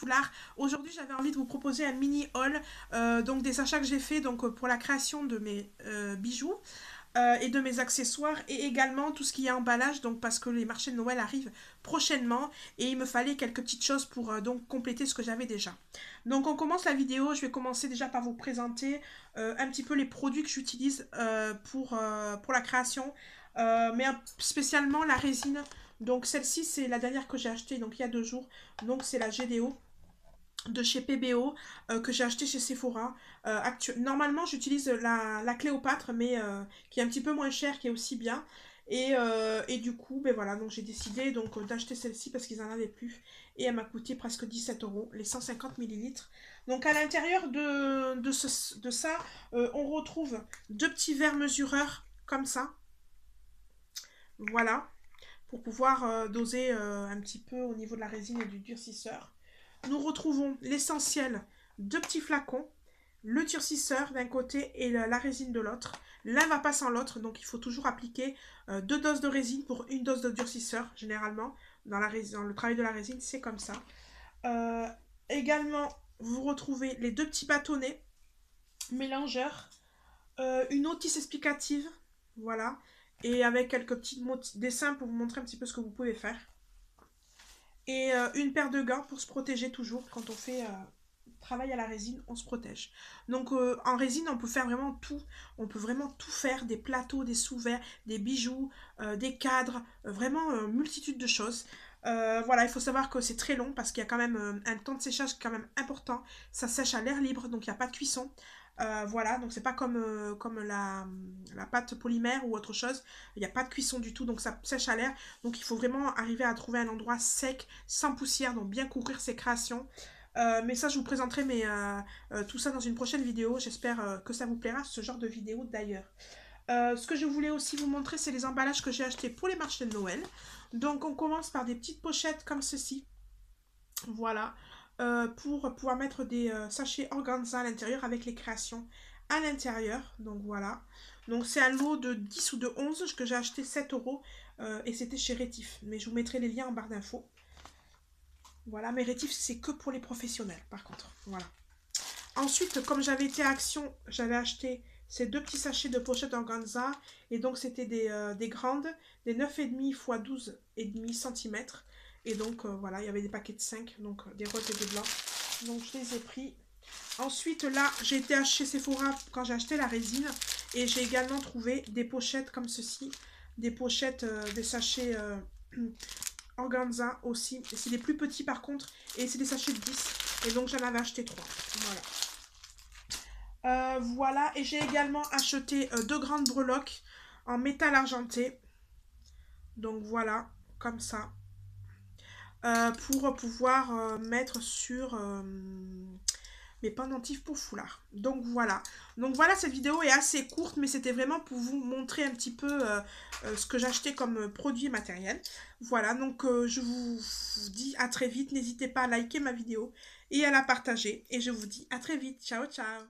foulard. Aujourd'hui j'avais envie de vous proposer un mini haul donc des achats que j'ai fait donc pour la création de mes bijoux et de mes accessoires et également tout ce qui est emballage donc parce que les marchés de Noël arrivent prochainement et il me fallait quelques petites choses pour donc compléter ce que j'avais déjà. Donc on commence la vidéo, je vais commencer déjà par vous présenter un petit peu les produits que j'utilise pour la création mais spécialement la résine. Donc celle-ci c'est la dernière que j'ai achetée donc il y a 2 jours, donc c'est la GDO de chez PBO que j'ai acheté chez Sephora. Normalement j'utilise la Cléopâtre mais qui est un petit peu moins chère, qui est aussi bien. Et du coup, ben voilà, donc j'ai décidé donc d'acheter celle-ci parce qu'ils en avaient plus. Et elle m'a coûté presque 17 euros, les 150 millilitres. Donc à l'intérieur de ça, on retrouve 2 petits verres mesureurs comme ça. Voilà, pour pouvoir doser un petit peu au niveau de la résine et du durcisseur. Nous retrouvons l'essentiel, 2 petits flacons, le durcisseur d'un côté et la résine de l'autre. L'un va pas sans l'autre, donc il faut toujours appliquer 2 doses de résine pour 1 dose de durcisseur, généralement. Dans le travail de la résine, c'est comme ça. Euh, Également, vous retrouvez les 2 petits bâtonnets mélangeurs, une notice explicative, voilà, et avec quelques petits dessins pour vous montrer un petit peu ce que vous pouvez faire. Et une paire de gants pour se protéger toujours quand on fait travail à la résine, on se protège. Donc en résine on peut faire vraiment tout, on peut vraiment tout faire, des plateaux, des sous-verres, des bijoux, des cadres, vraiment multitude de choses. Voilà, il faut savoir que c'est très long parce qu'il y a quand même un temps de séchage quand même important. Ça sèche à l'air libre, donc il n'y a pas de cuisson. Voilà, donc c'est pas comme la pâte polymère ou autre chose. Il n'y a pas de cuisson du tout, donc ça sèche à l'air. Donc il faut vraiment arriver à trouver un endroit sec, sans poussière, donc bien couvrir ses créations. Mais ça, je vous présenterai tout ça dans une prochaine vidéo. J'espère que ça vous plaira, ce genre de vidéo d'ailleurs. Ce que je voulais aussi vous montrer, c'est les emballages que j'ai achetés pour les marchés de Noël. Donc on commence par des petites pochettes comme ceci. Voilà. Pour pouvoir mettre des sachets organza à l'intérieur avec les créations à l'intérieur. Donc voilà. Donc c'est un lot de 10 ou de 11 que j'ai acheté 7 euros et c'était chez Rétif. Mais je vous mettrai les liens en barre d'infos. Voilà, mais Rétif c'est que pour les professionnels par contre. Voilà. Ensuite, comme j'avais été à Action, j'avais acheté ces 2 petits sachets de pochettes organza. Et donc c'était des grandes, des 9,5 x 12,5 cm. Et donc voilà, il y avait des paquets de 5, donc des roses et des blancs. Donc je les ai pris. Ensuite là, j'ai été chez Sephora quand j'ai acheté la résine. Et j'ai également trouvé des pochettes comme ceci. Des pochettes, des sachets organza aussi. C'est les plus petits par contre. Et c'est des sachets de 10. Et donc j'en avais acheté 3. Voilà. Voilà, et j'ai également acheté 2 grandes breloques en métal argenté. Donc voilà, comme ça. Pour pouvoir mettre sur mes pendentifs pour foulard. Donc voilà. Donc voilà, cette vidéo est assez courte, mais c'était vraiment pour vous montrer un petit peu ce que j'achetais comme produit matériel. Voilà, donc je vous dis à très vite. N'hésitez pas à liker ma vidéo et à la partager. Et je vous dis à très vite. Ciao, ciao.